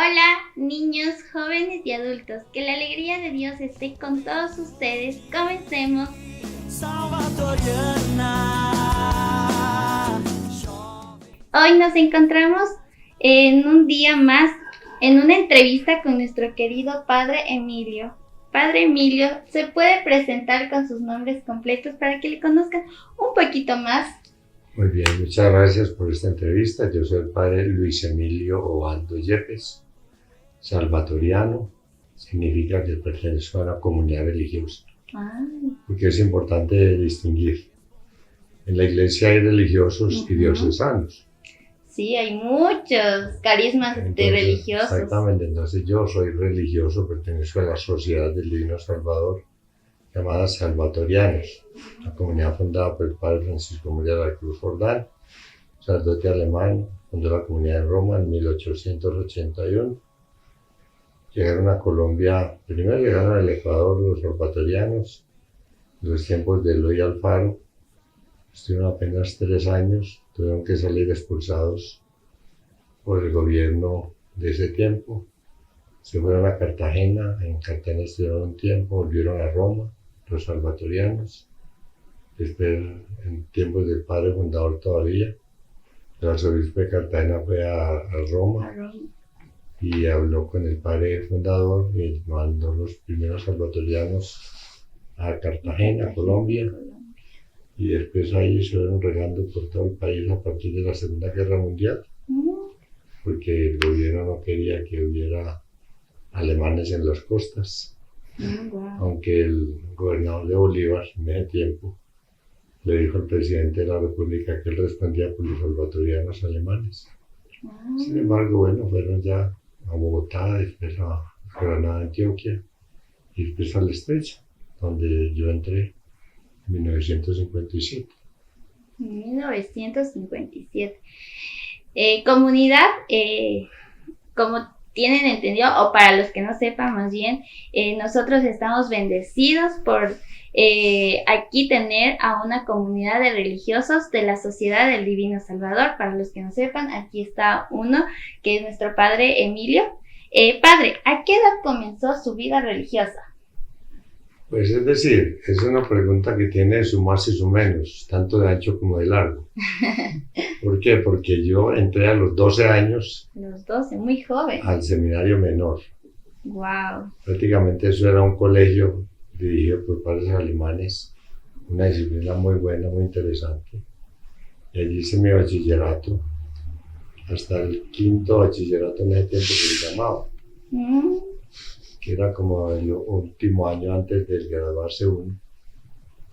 Hola, niños, jóvenes y adultos, que la alegría de Dios esté con todos ustedes. Comencemos. Hoy nos encontramos en un día más, en una entrevista con nuestro querido Padre Emilio. Padre Emilio, ¿se puede presentar con sus nombres completos para que le conozcan un poquito más? Muy bien, muchas gracias por esta entrevista. Yo soy el padre Luis Emilio Obando Yepes, salvatoriano, significa que pertenezco a una comunidad religiosa, porque es importante distinguir. En la iglesia hay religiosos y diocesanos. Sí, hay muchos carismas religiosos. Exactamente, entonces yo soy religioso, pertenezco a la Sociedad del Divino Salvador, llamada Salvatorianos, una comunidad fundada por el padre Francisco María de la Cruz Jordán, sacerdote alemán, fundó la comunidad de Roma en 1881. Llegaron a Colombia, primero llegaron al Ecuador los salvatorianos, en los tiempos de Eloy Alfaro, estuvieron apenas 3 años, tuvieron que salir expulsados por el gobierno de ese tiempo. Se fueron a Cartagena, en Cartagena estuvieron un tiempo, volvieron a Roma, los salvatorianos. Después, en tiempos del padre fundador todavía, el arzobispo de Cartagena fue a Roma y habló con el padre fundador y mandó los primeros salvatorianos a Cartagena, Colombia. Y después ahí se fueron regando por todo el país a partir de la Segunda Guerra Mundial, porque el gobierno no quería que hubiera alemanes en las costas, aunque el gobernador de Bolívar en ese tiempo le dijo al presidente de la República que él respondía por los salvatorianos alemanes. Sin embargo, bueno, fueron ya a Bogotá, después a Granada, Antioquia, y después a La Estrella, donde yo entré en 1957. 1957. Comunidad, como tienen entendido, o para los que no sepan más bien, nosotros estamos bendecidos por aquí tener a una comunidad de religiosos de la Sociedad del Divino Salvador. Para los que no sepan, aquí está uno, que es nuestro padre Emilio. Padre, ¿a qué edad comenzó su vida religiosa? Pues es decir, es una pregunta que tiene su más y su menos, tanto de ancho como de largo. ¿Por qué? Porque yo entré a los 12 años. Los 12, muy joven. Al seminario menor. Wow. Prácticamente eso era un colegio dirigido por padres alemanes, una disciplina muy buena, muy interesante. Y allí hice mi bachillerato, hasta el 5.º bachillerato en ese tiempo que se llamaba. Que era como el último año antes de graduarse uno.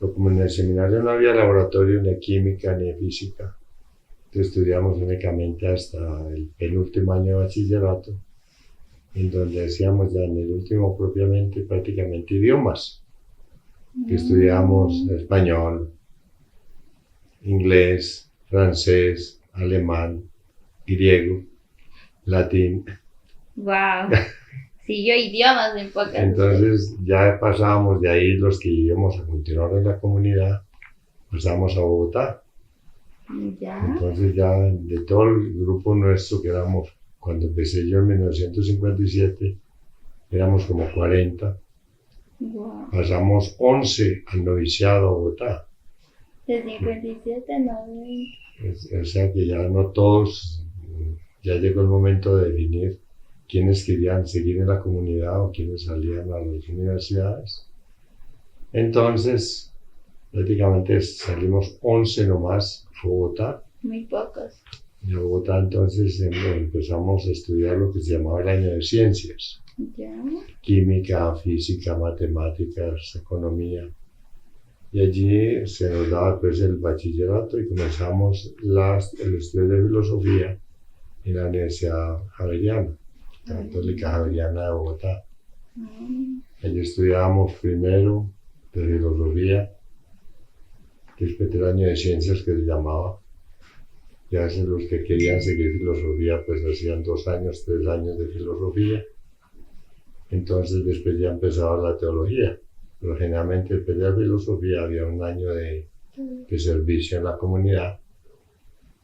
Pero como en el seminario no había laboratorio ni de química ni de física, entonces estudiamos únicamente hasta el penúltimo año de bachillerato, en donde decíamos ya en el último propiamente prácticamente idiomas, que estudiamos español, inglés, francés, alemán, griego, latín. Wow. Sí, yo idiomas en pocas. Entonces ya pasábamos de ahí, los que íbamos a continuar en la comunidad, pasamos a Bogotá. Ya. Entonces ya de todo el grupo nuestro, que éramos, cuando empecé yo en 1957, éramos como 40. Wow. Pasamos 11 al noviciado a Bogotá. De 57 no. O sea que ya no todos, ya llegó el momento de definir quienes querían seguir en la comunidad o quienes salían a las universidades. Entonces, prácticamente salimos 11 nomás a Bogotá. Muy pocos. Y a Bogotá entonces empezamos a estudiar lo que se llamaba el año de ciencias. Ya. Química, física, matemáticas, economía. Y allí se nos daba pues el bachillerato y comenzamos el estudio de filosofía en la Universidad Javeriana, Católica Javeriana de Bogotá. Allí estudiábamos primero de filosofía, después del año de ciencias que se llamaba. Ya los que querían seguir filosofía pues hacían 2 años, 3 años de filosofía. Entonces después ya empezaba la teología. Pero generalmente después de la filosofía había un año de servicio en la comunidad.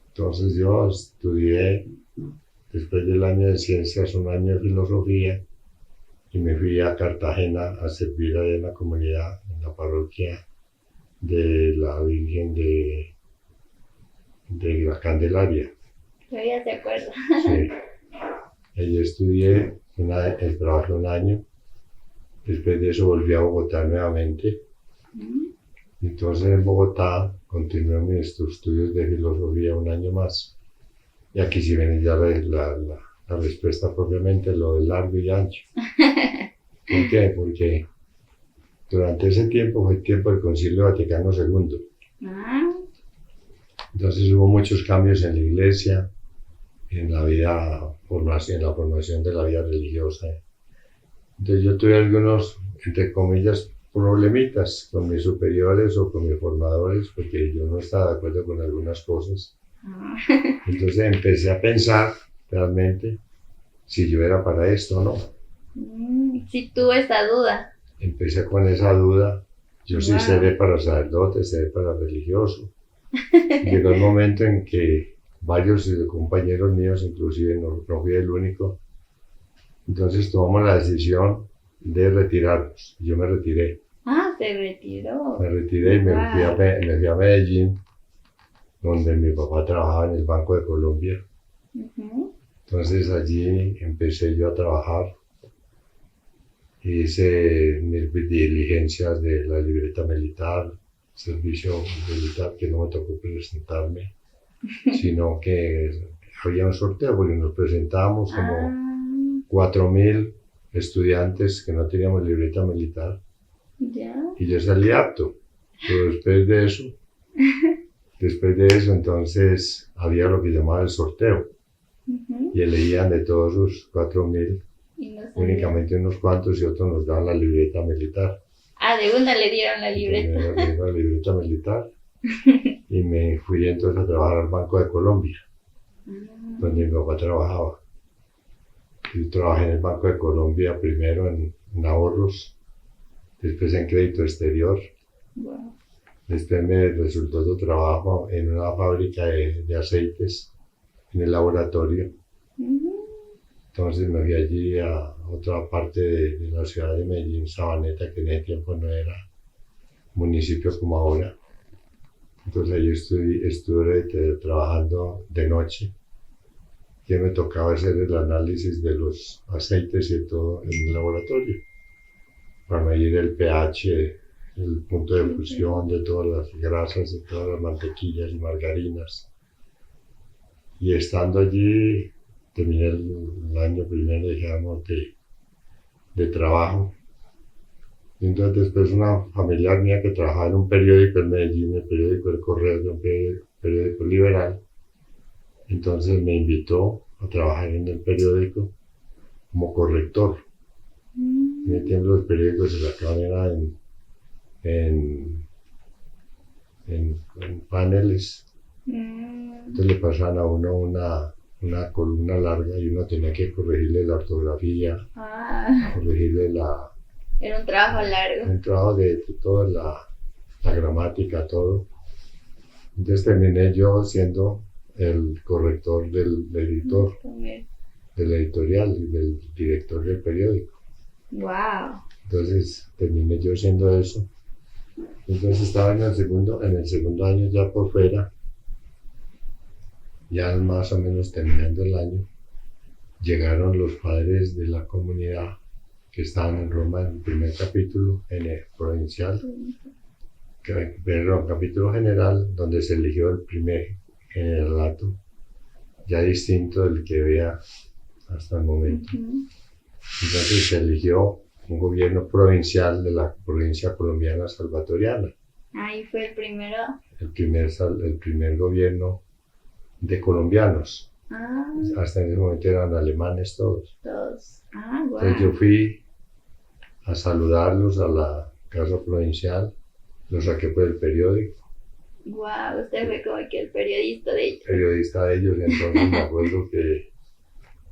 Entonces yo estudié después del año de ciencias, un año de filosofía, y me fui a Cartagena a servir ahí en la comunidad, en la parroquia de la Virgen de la Candelaria. Todavía se acuerda. Sí. Allí estudié, trabajé un año, después de eso volví a Bogotá nuevamente. Entonces en Bogotá continué mis estudios de filosofía un año más. Y aquí sí viene ya la respuesta propiamente, lo de largo y ancho. ¿Por qué? Porque durante ese tiempo fue el tiempo del Concilio Vaticano II. Entonces hubo muchos cambios en la iglesia, en la en la formación de la vida religiosa. Entonces yo tuve algunos, entre comillas, problemitas con mis superiores o con mis formadores, porque yo no estaba de acuerdo con algunas cosas. Entonces empecé a pensar realmente si yo era para esto o no. Si tuve esa duda. Empecé con esa duda. Yo sí seré para sacerdote, seré para religioso. Llegó el momento en que varios compañeros míos, inclusive no fui el único, entonces tomamos la decisión de retirarnos. Yo me retiré. Se retiró. Me retiré y me fui a Medellín, donde mi papá trabajaba en el Banco de Colombia. Entonces allí empecé yo a trabajar. Hice mis diligencias de la libreta militar, servicio militar, que no me tocó presentarme, sino que había un sorteo, porque nos presentábamos como 4.000 estudiantes que no teníamos libreta militar. Y yo salí apto. Pero después de eso, entonces había lo que llamaba el sorteo. Y elegían de todos esos 4.000, únicamente unos cuantos, y otros nos daban la libreta militar. De una le dieron la libreta. Me dieron la libreta militar. Y me fui entonces a trabajar al Banco de Colombia, donde mi papá trabajaba. Yo trabajé en el Banco de Colombia primero en ahorros, después en crédito exterior. Después me resultó otro trabajo en una fábrica de aceites, en el laboratorio. Entonces me fui allí a otra parte de la ciudad de Medellín, Sabaneta, que en ese tiempo no era municipio como ahora. Entonces allí estuve trabajando de noche, que me tocaba hacer el análisis de los aceites y todo en el laboratorio, para medir el pH, el punto de fusión de todas las grasas, de todas las mantequillas y margarinas. Y estando allí, terminé el año primero, digamos, de trabajo. Y entonces después una familiar mía que trabajaba en un periódico en Medellín, el periódico El Correo, un periódico liberal, entonces me invitó a trabajar en el periódico como corrector. En el tiempo los periódicos se sacaban en paneles. Entonces le pasaban a uno una columna larga y uno tenía que corregirle la ortografía, corregirle Era un trabajo largo. Un trabajo de toda la gramática, todo. Entonces terminé yo siendo el corrector del editor, del editorial y del director del periódico. Wow. Entonces terminé yo siendo eso. Entonces estaba en el segundo año ya por fuera, ya más o menos terminando el año, llegaron los padres de la comunidad que estaban en Roma en el primer capítulo en el provincial, capítulo general, donde se eligió el primer generalato, ya distinto del que había hasta el momento. Entonces se eligió un gobierno provincial de la provincia colombiana salvatoriana. Ahí fue el primero. El primer gobierno de colombianos. Hasta en ese momento eran alemanes todos. Wow. Entonces yo fui a saludarlos a la casa provincial, los saqué por el periódico. Wow, usted fue como que el periodista de ellos. Periodista de ellos, entonces me acuerdo que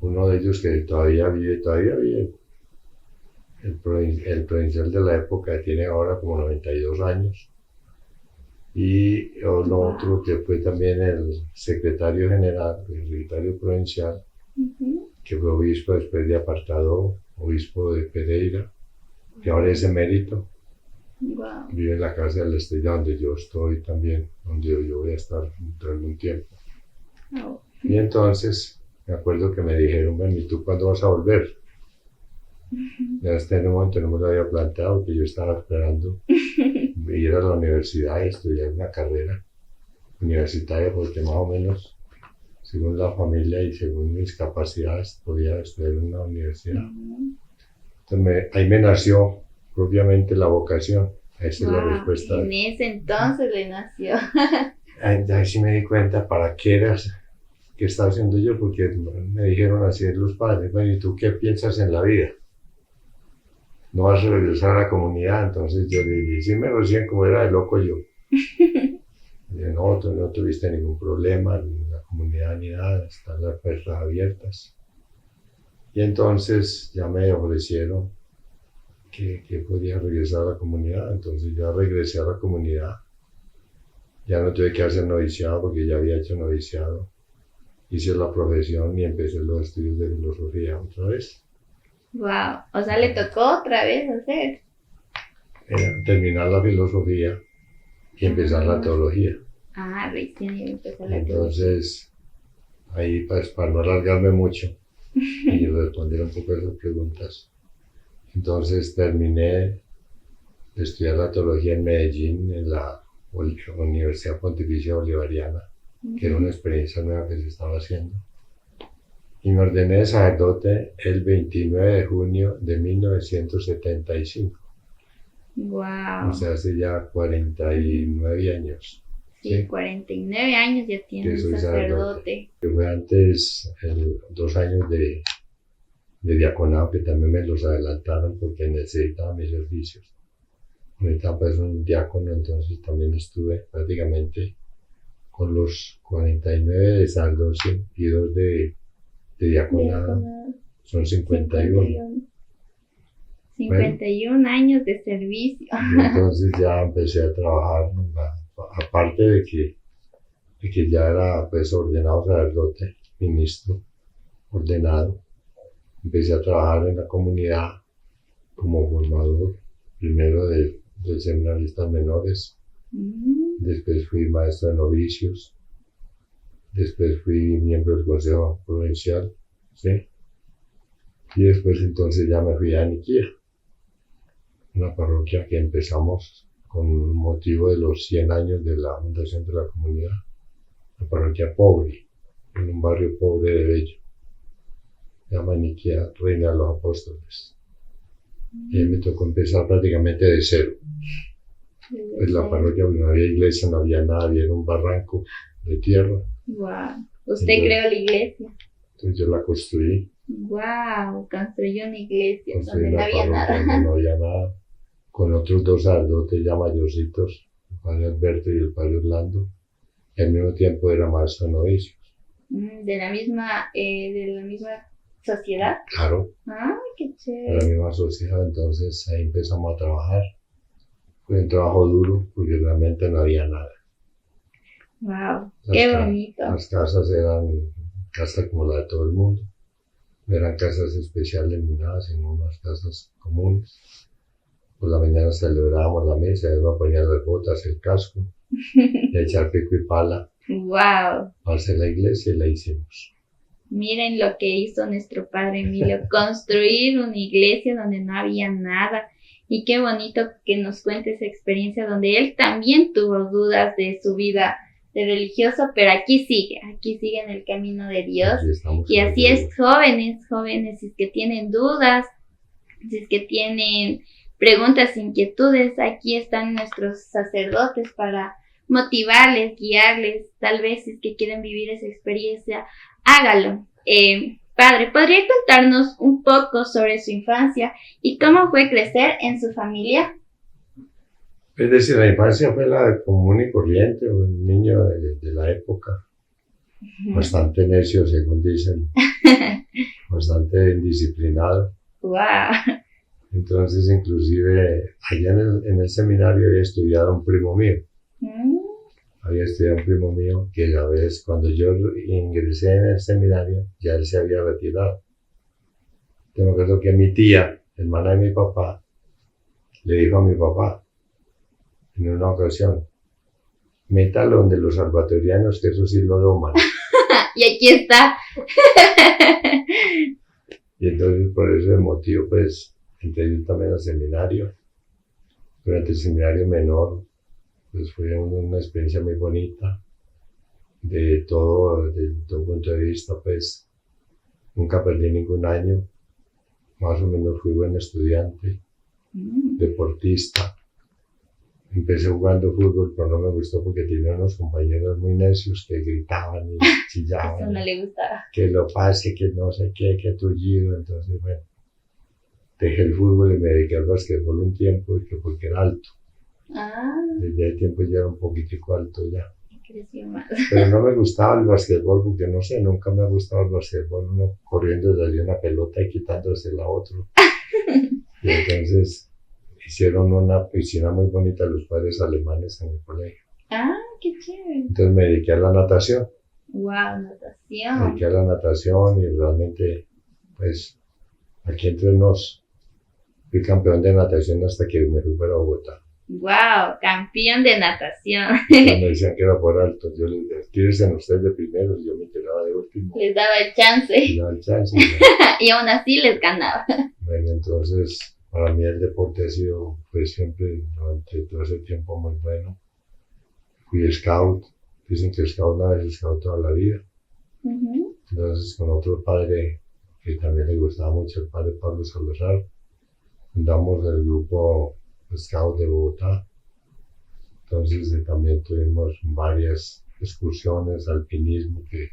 uno de ellos que todavía vive, el provincial de la época tiene ahora como 92 años. Y otro que fue también el secretario general, el secretario provincial, que fue obispo después de Apartadó, obispo de Pereira, que ahora es emérito. Wow. Vive en la casa de la Estrella donde yo estoy también, donde yo voy a estar dentro de algún tiempo. Oh. Y entonces me acuerdo que me dijeron, bueno, ¿y tú cuándo vas a volver? Ya hasta en un momento no me lo había planteado, que yo estaba esperando ir a la universidad y estudiar una carrera universitaria, porque más o menos, según la familia y según mis capacidades, podía estudiar en una universidad. Entonces ahí me nació propiamente la vocación. Esa es la respuesta. En ese entonces le nació. Ahí sí me di cuenta para qué estaba haciendo yo, porque me dijeron así los padres, bueno, ¿y tú qué piensas en la vida? ¿No vas a regresar a la comunidad? Entonces yo le dije, sí me reciben como era de loco yo. Dije, no, tú no tuviste ningún problema en la comunidad ni nada, están las puertas abiertas. Y entonces ya me ofrecieron que podía regresar a la comunidad, entonces ya regresé a la comunidad. Ya no tuve que hacer noviciado porque ya había hecho noviciado. Hice la profesión y empecé los estudios de filosofía otra vez. Wow, o sea, le tocó otra vez hacer. Terminar la filosofía y empezar la teología. Recién empezó la teología. Entonces, ahí pues, para no alargarme mucho y responder un poco a esas preguntas. Entonces terminé de estudiar la teología en Medellín, en la Universidad Pontificia Bolivariana, que era una experiencia nueva que se estaba haciendo. Y me ordené de sacerdote el 29 de junio de 1975. Wow. O sea, hace ya 49 años. Sí, 49 años ya tiene un sacerdote. Que fue antes 2 años de diaconado, que también me los adelantaron porque necesitaba mis servicios. Ahorita pues un diácono, entonces también estuve prácticamente con los 49 de sacerdocio y 2 de diaconado. Son 51. 51 años de servicio. Y entonces ya empecé a trabajar, aparte de que ya era pues ordenado sacerdote, ministro ordenado. Empecé a trabajar en la comunidad como formador, primero de seminaristas menores, después fui maestro de novicios, después fui miembro del Consejo Provincial, ¿sí? Y después entonces ya me fui a Aniquía, una parroquia que empezamos con motivo de los 100 años de la fundación de la comunidad, la parroquia pobre, en un barrio pobre de Bello. Se llama Aniquía, Reina de los Apóstoles. Y me tocó empezar prácticamente de cero. Pues la parroquia no había iglesia, no había nada, había un barranco de tierra. Wow. ¿Usted creó la iglesia? Entonces yo la construí. Wow, construyó una iglesia Construí donde no había nada. Donde no había nada. Con otros 2 sacerdotes ya mayorcitos, el padre Alberto y el padre Orlando. Y al mismo tiempo era maestro de novicios. ¿De la misma sociedad? Claro. Qué chévere. De la misma sociedad, entonces ahí empezamos a trabajar. Fue un trabajo duro porque realmente no había nada. Wow, qué bonito. Las casas eran casas como la de todo el mundo. No eran casas especiales ni nada, sino unas casas comunes. Por la mañana celebrábamos la misa, y uno ponía las botas, el casco, y a echar pico y pala. Wow. Para hacer la iglesia y la hicimos. Miren lo que hizo nuestro padre Emilio, construir una iglesia donde no había nada. Y qué bonito que nos cuente esa experiencia donde él también tuvo dudas de su vida de religioso, pero aquí sigue en el camino de Dios. Y así es, jóvenes, si es que tienen dudas, si es que tienen preguntas, inquietudes, aquí están nuestros sacerdotes para motivarles, guiarles, tal vez si es que quieren vivir esa experiencia, hágalo. Padre, ¿podría contarnos un poco sobre su infancia y cómo fue crecer en su familia? Es decir, la infancia fue la común y corriente, un niño de la época, bastante necio, según dicen, bastante indisciplinado. Wow. Entonces, inclusive, allá en el seminario había estudiado un primo mío. había estudiado un primo mío que a veces cuando yo ingresé en el seminario ya él se había retirado. Yo me acuerdo que mi tía, hermana de mi papá, le dijo a mi papá en una ocasión, métalo donde los salvatorianos, que eso sí lo doman. Y aquí está. Y entonces por ese motivo pues entré yo también al seminario. Durante el seminario menor pues fue una experiencia muy bonita de todo, desde todo punto de vista, pues nunca perdí ningún año, más o menos fui buen estudiante, deportista. Empecé jugando fútbol, pero no me gustó porque tenía unos compañeros muy necios que gritaban y chillaban. Eso no le gustaba. Que lo pase, que no sé qué, que tullido. Entonces, bueno, dejé el fútbol y me dediqué al basquetbol un tiempo, y que porque era alto. Desde ese tiempo ya era un poquitico alto ya. Creció más. Pero no me gustaba el basquetbol porque no sé, nunca me ha gustado el basquetbol, uno corriendo desde una pelota y quitándosela a otro. Y entonces hicieron una piscina muy bonita los padres alemanes en el colegio. Qué chévere. Entonces me dediqué a la natación. Wow, Me natación. dediqué a la natación y realmente, pues, aquí entre nos, fui campeón de natación hasta que me fui para Bogotá. Wow, campeón de natación. Cuando me decían que era por alto, yo les decía, tírense ustedes de primeros, yo me tiraba de último. Les daba el chance. Les daba el chance. Y aún así les ganaba. Bueno, entonces, para mí el deporte ha sido, pues, siempre, durante todo ese tiempo muy bueno. Fui scout, dicen que scout no es scout toda la vida. Entonces, con otro padre que también le gustaba mucho, el padre Pablo Salazar, fundamos el grupo Scout de Bogotá. Entonces también tuvimos varias excursiones, alpinismo que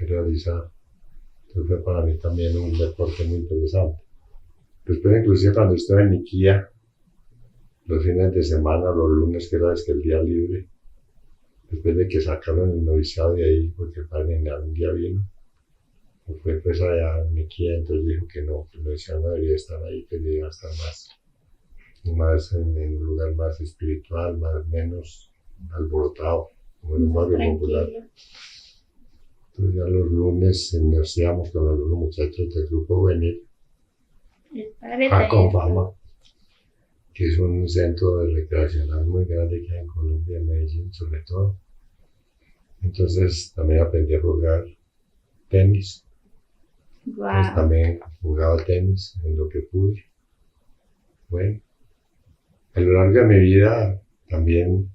realizar. Entonces fue para mí también un deporte muy interesante. Después inclusive cuando estuve en Niquía, los fines de semana, los lunes, que era el día libre, después de que sacaron el noviciado de ahí, porque el padre un día vino, fue pues allá a Niquía, entonces dijo que no, que el noviciado no debería estar ahí, que debía estar más en un lugar más espiritual, menos alborotado, como en un barrio popular. Entonces ya los lunes nos íbamos con los muchachos del grupo juvenil a Confama, que es un centro recreacional muy grande que hay en Colombia, en Medellín sobre todo. Entonces también aprendí a jugar tenis. Wow. Pues también jugaba tenis en lo que pude. Bueno, a lo largo de mi vida también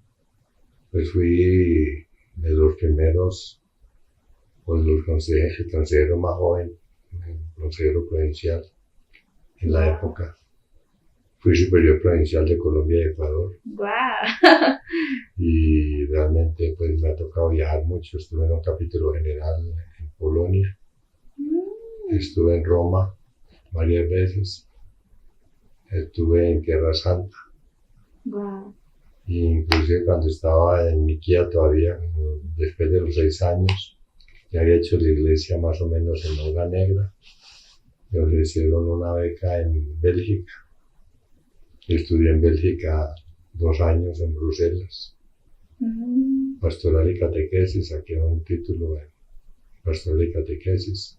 pues fui de los primeros, pues los consejeros más joven, el consejero provincial en la época. Fui superior provincial de Colombia y Ecuador. Wow. Y realmente pues me ha tocado viajar mucho. Estuve en un capítulo general en Polonia. Estuve en Roma varias veces. Estuve en Tierra Santa. Wow. Y inclusive cuando estaba en Niquía todavía, después de los 6 años, ya había hecho la iglesia más o menos en Hoja Negra. Me ofrecieron una beca en Bélgica. Estudié en Bélgica 2 años en Bruselas. Pastoral y catequesis, saqué un título en pastoral y catequesis.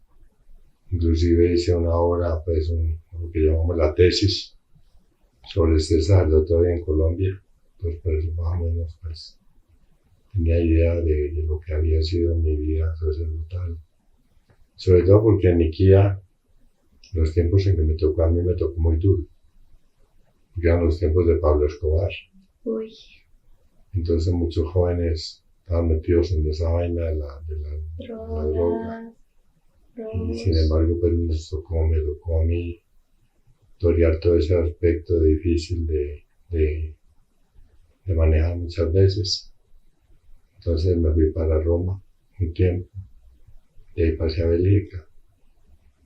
Inclusive hice una obra, pues lo que llamamos la tesis sobre este sacerdote en Colombia. Pues por eso más o menos pues tenía idea de lo que había sido mi vida sacerdotal. Sobre todo porque en Niquía, los tiempos en que me tocó a mí me tocó muy duro. Porque eran los tiempos de Pablo Escobar. Uy. Entonces muchos jóvenes estaban metidos en esa vaina de la droga. Y sin embargo, pues me tocó a mí torear todo ese aspecto difícil de manejar muchas veces. Entonces me fui para Roma un tiempo y ahí pasé a Bélgica.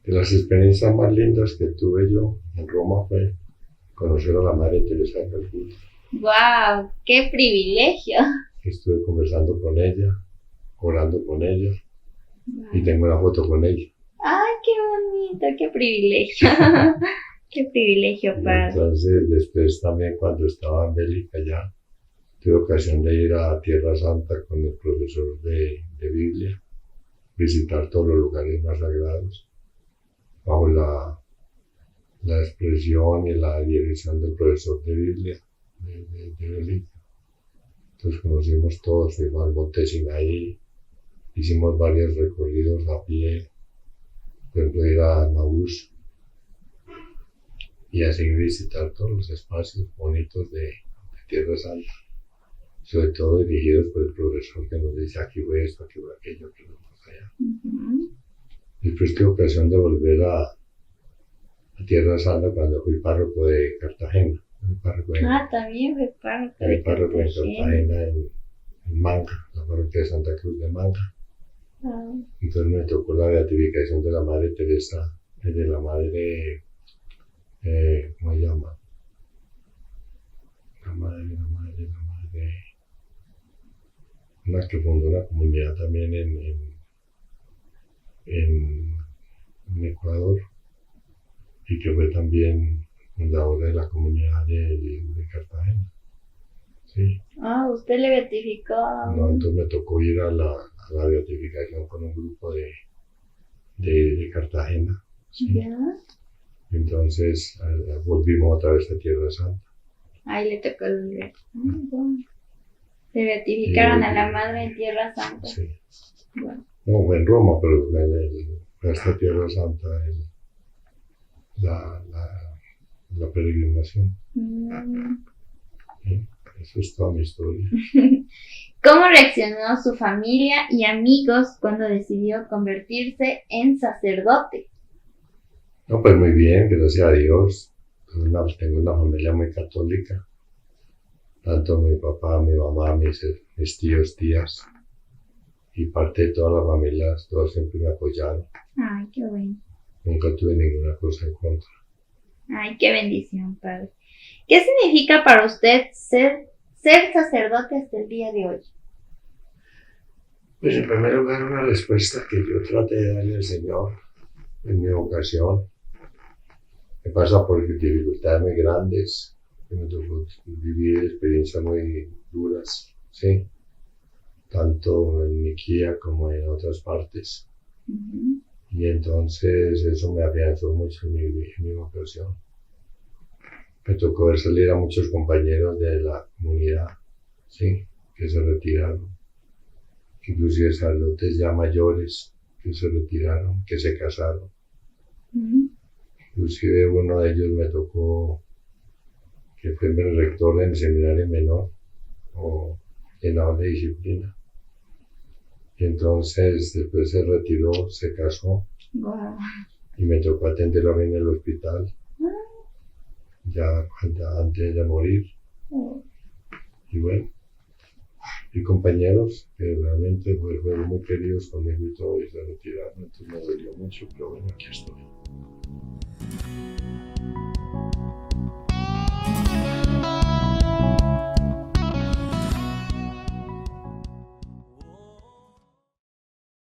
De las experiencias más lindas que tuve yo en Roma fue conocer a la Madre Teresa de Calcuta. ¡Wow! ¡Qué privilegio! Estuve conversando con ella, orando con ella, y tengo una foto con ella. ¡Ay, qué bonito! ¡Qué privilegio! ¡Qué privilegio, padre! Entonces, después también cuando estaba en Bélgica ya, tuve ocasión de ir a Tierra Santa con el profesor de Biblia, visitar todos los lugares más sagrados, bajo la expresión y la dirección del profesor de Biblia, de Belén. Entonces conocimos todos, fuimos al Monte Sinaí, hicimos varios recorridos a pie, por ejemplo ir a Naús y así visitar todos los espacios bonitos de Tierra Santa, sobre todo dirigidos por el profesor que nos dice aquí fue esto, aquí fue aquello, aquí fue allá. Después tuve ocasión de volver a Tierra Santa cuando fui párroco de Cartagena. También fue párroco de Cartagena en Manga, la parroquia de Santa Cruz de Manga. Entonces me tocó la beatificación de la Madre Teresa, de la Madre, ¿cómo se llama? La madre, una que fundó una comunidad también en Ecuador y que fue también fundadora de la comunidad de Cartagena. Sí. ¿Usted le beatificó? No, entonces me tocó ir a la beatificación con un grupo de Cartagena. ¿Sí? ¿Ya? Entonces volvimos otra vez a Tierra Santa. Ahí le tocó el lugar. Bueno. Se beatificaron a la Madre en Tierra Santa. Sí. Bueno. No, fue en Roma, pero fue hasta Tierra Santa la peregrinación. Sí, eso es toda mi historia. ¿Cómo reaccionó su familia y amigos cuando decidió convertirse en sacerdote? No, pues muy bien, gracias a Dios. Tengo una familia muy católica. Tanto mi papá, mi mamá, mis tíos, tías y parte de todas las familias, todos siempre me apoyaron. Ay, qué bueno. Nunca tuve ninguna cosa en contra. Ay, qué bendición, padre. ¿Qué significa para usted ser sacerdote hasta el día de hoy? Pues en primer lugar una respuesta que yo traté de darle al Señor en mi vocación. Me pasa por dificultades muy grandes, me tocó vivir experiencias muy duras, ¿sí? Tanto en Niquía como en otras partes. Y entonces eso me afianzó mucho en mi vocación. Me tocó ver salir a muchos compañeros de la comunidad, ¿sí? Que se retiraron. Inclusive sacerdotes ya mayores que se retiraron, que se casaron. Inclusive uno de ellos me tocó, que fue el rector en el seminario menor, o llenado de disciplina. Y entonces después se retiró, se casó. Wow. Y me tocó atenderlo a mí en el hospital, ya antes de morir. Y bueno, y compañeros que realmente fueron muy queridos conmigo y todo, y se retiraron, entonces me dolió mucho, pero bueno, aquí estoy.